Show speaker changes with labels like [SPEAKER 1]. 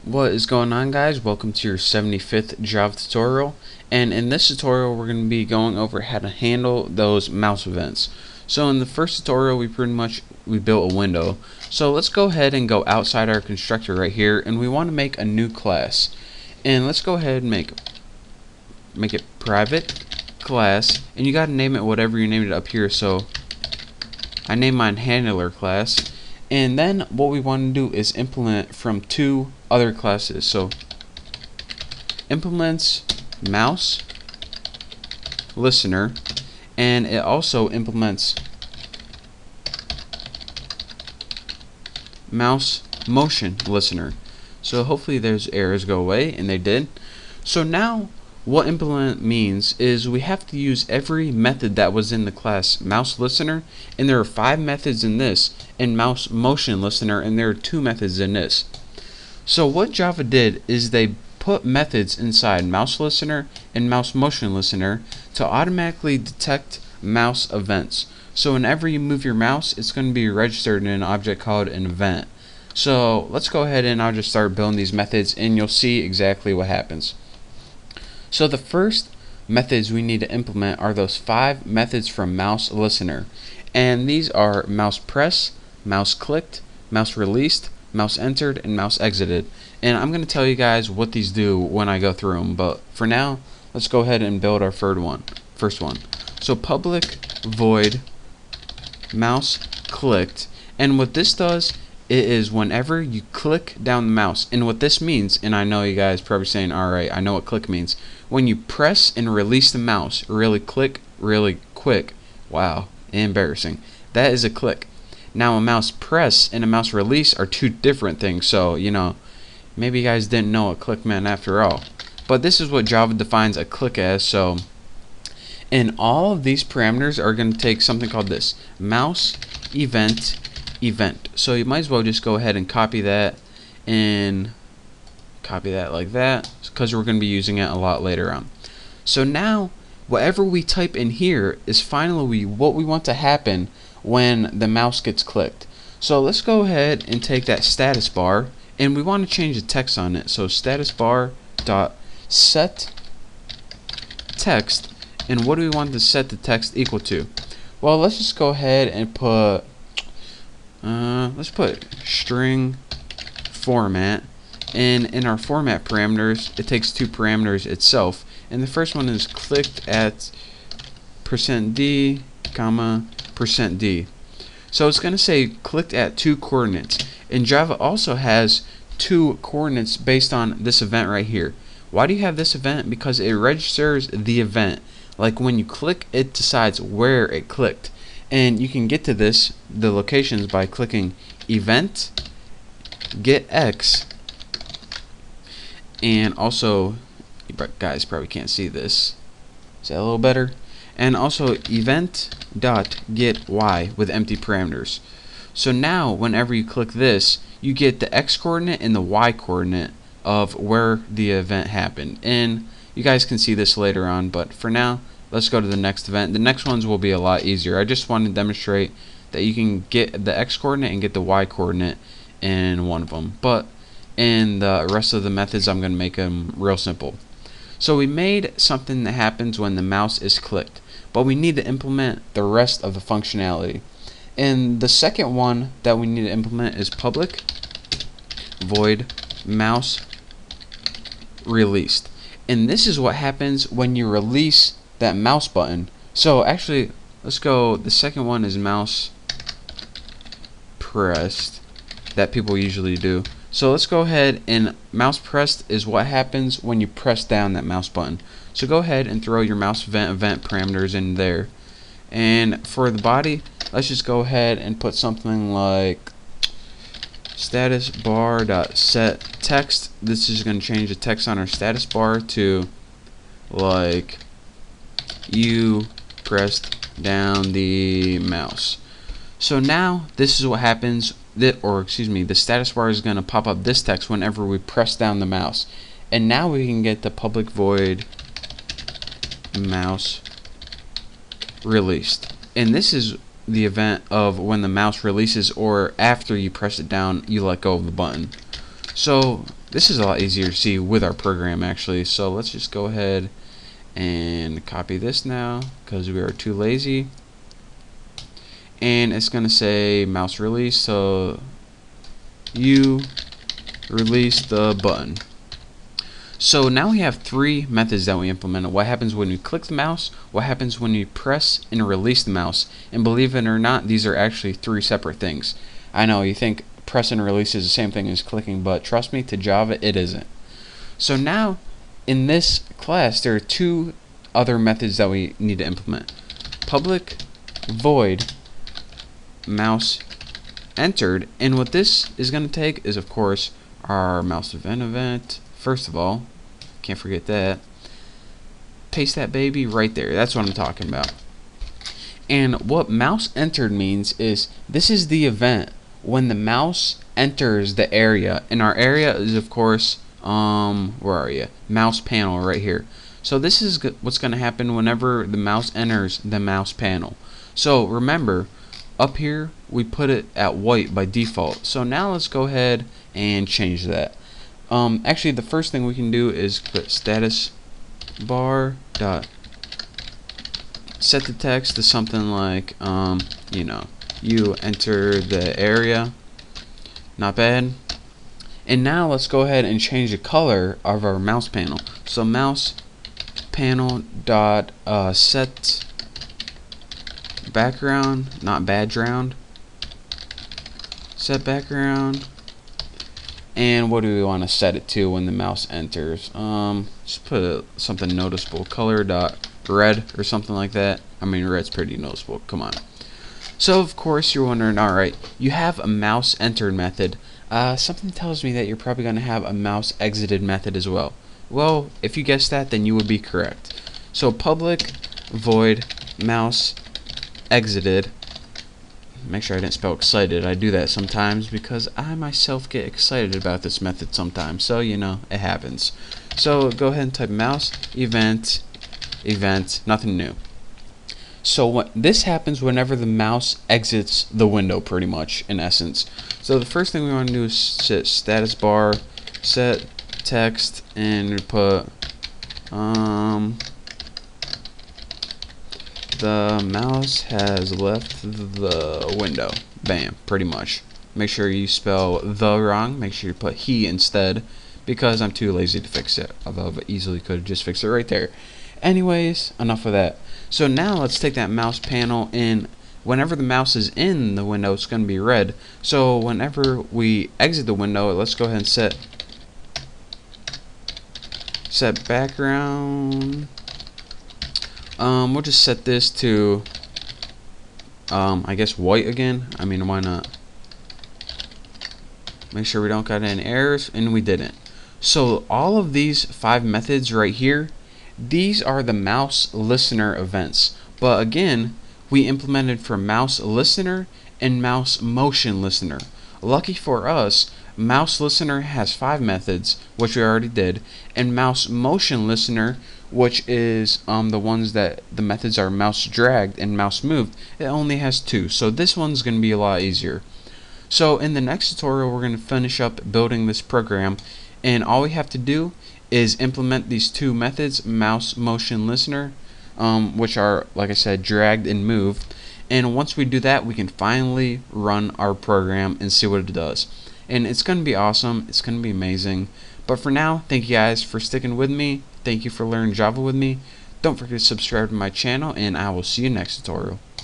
[SPEAKER 1] What is going on, guys? Welcome to your 75th Java tutorial, and in this tutorial we're going to be going over how to handle those mouse events. So in the first tutorial we built a window. So let's go ahead and go outside our constructor right here, and we want to make a new class. And let's go ahead and make it private class, and you got to name it whatever you named it up here. So I named mine handler class. And then what we want to do is implement from two other classes. So implements mouse listener, and it also implements mouse motion listener. So hopefully those errors go away, and they did. So now what implement means is we have to use every method that was in the class mouse listener, and there are 5 methods in this, and mouse motion listener, and there are 2 methods in this. So what Java did is they put methods inside mouse listener and mouse motion listener to automatically detect mouse events. So whenever you move your mouse, it's going to be registered in an object called an event. So let's go ahead and I'll just start building these methods, and you'll see exactly what happens. So the first methods we need to implement are those 5 methods from mouse listener, and these are mouse press, mouse clicked, mouse released, mouse entered, and mouse exited. And I'm going to tell you guys what these do when I go through them, but for now let's go ahead and build our first one. So public void mouse clicked, and what this does, it is whenever you click down the mouse. And what this means, and I know you guys probably saying, alright, I know what click means. When you press and release the mouse really quick, wow, embarrassing, that is a click. Now a mouse press and a mouse release are 2 different things, so maybe you guys didn't know what click meant after all. But this is what Java defines a click as. So and all of these parameters are going to take something called this mouse event. So you might as well just go ahead and copy that like that, because we're going to be using it a lot later on. So now whatever we type in here is finally what we want to happen when the mouse gets clicked. So let's go ahead and take that status bar, and we want to change the text on it. So status bar dot set text, and what do we want to set the text equal to? Well, let's just go ahead and put let's put string format, and in our format parameters it takes 2 parameters itself, and the first one is clicked at %d, %d. So it's going to say clicked at 2 coordinates, and Java also has 2 coordinates based on this event right here. Why do you have this event? Because it registers the event. Like when you click, it decides where it clicked. And you can get to the locations by clicking event get x, and also, you guys probably can't see this. Is that a little better? And also event dot get y with empty parameters. So now whenever you click this, you get the x coordinate and the y coordinate of where the event happened. And you guys can see this later on, but for now let's go to the next event. The next ones will be a lot easier. I just want to demonstrate that you can get the x coordinate and get the y coordinate in one of them, but in the rest of the methods I'm going to make them real simple. So we made something that happens when the mouse is clicked, but we need to implement the rest of the functionality. And the second one that we need to implement is public void mouse released, and this is what happens when you release that mouse button. So actually, let's go, the second one is mouse pressed, that people usually do. So let's go ahead, and mouse pressed is what happens when you press down that mouse button. So go ahead and throw your mouse event parameters in there. And for the body, let's just go ahead and put something like status bar dot set text. This is going to change the text on our status bar to like you pressed down the mouse. So now this is what happens, the status bar is going to pop up this text whenever we press down the mouse. And now we can get the public void mouse released, and this is the event of when the mouse releases, or after you press it down, you let go of the button. So this is a lot easier to see with our program actually. So let's just go ahead and copy this now because we are too lazy. And it's going to say mouse release, so you release the button. So now we have three methods that we implemented. What happens when you click the mouse, what happens when you press and release the mouse. And believe it or not, these are actually three separate things. I know you think press and release is the same thing as clicking, but trust me, to Java it isn't. So now in this class there are two other methods that we need to implement. Public void mouse entered, and what this is going to take is of course our mouse event. First of all, can't forget that. Paste that baby right there. That's what I'm talking about. And what mouse entered means is this is the event when the mouse enters the area, and our area is of course where are you? Mouse panel right here. So this is what's going to happen whenever the mouse enters the mouse panel. So remember, up here we put it at white by default. So now let's go ahead and change that. Actually, the first thing we can do is put status bar dot set the text to something like you enter the area. Not bad. And now let's go ahead and change the color of our mouse panel. So mouse panel dot set background, not background, set background. And what do we want to set it to when the mouse enters? Just put something noticeable, color dot red or something like that. I mean, red's pretty noticeable, come on. So of course you're wondering, alright, you have a mouse entered method. Something tells me that you're probably going to have a mouse exited method as well. Well, if you guessed that, then you would be correct. So public void mouse exited. Make sure I didn't spell excited. I do that sometimes because I myself get excited about this method sometimes. So you know, it happens. So go ahead and type mouse event, nothing new. So what this happens whenever the mouse exits the window, pretty much in essence. So the first thing we want to do is set status bar, set text, and we put the mouse has left the window. Bam, pretty much. Make sure you spell the wrong. Make sure you put he instead, because I'm too lazy to fix it. Although I easily could have just fixed it right there. Anyways, enough of that. So now let's take that mouse panel, and whenever the mouse is in the window, it's going to be red. So whenever we exit the window, let's go ahead and set background. We'll just set this to I guess white again. I mean, why not? Make sure we don't got any errors, and we didn't. So all of these 5 methods right here, these are the mouse listener events. But again, we implemented for mouse listener and mouse motion listener. Lucky for us, mouse listener has 5 methods, which we already did, and mouse motion listener, which is the ones that the methods are mouse dragged and mouse moved, it only has 2. So this one's going to be a lot easier. So in the next tutorial, we're going to finish up building this program, and all we have to do is implement these 2 methods, mouse motion listener, which are, like I said, dragged and moved. And once we do that, we can finally run our program and see what it does. And it's going to be awesome. It's going to be amazing. But for now, thank you guys for sticking with me. Thank you for learning Java with me. Don't forget to subscribe to my channel, and I will see you next tutorial.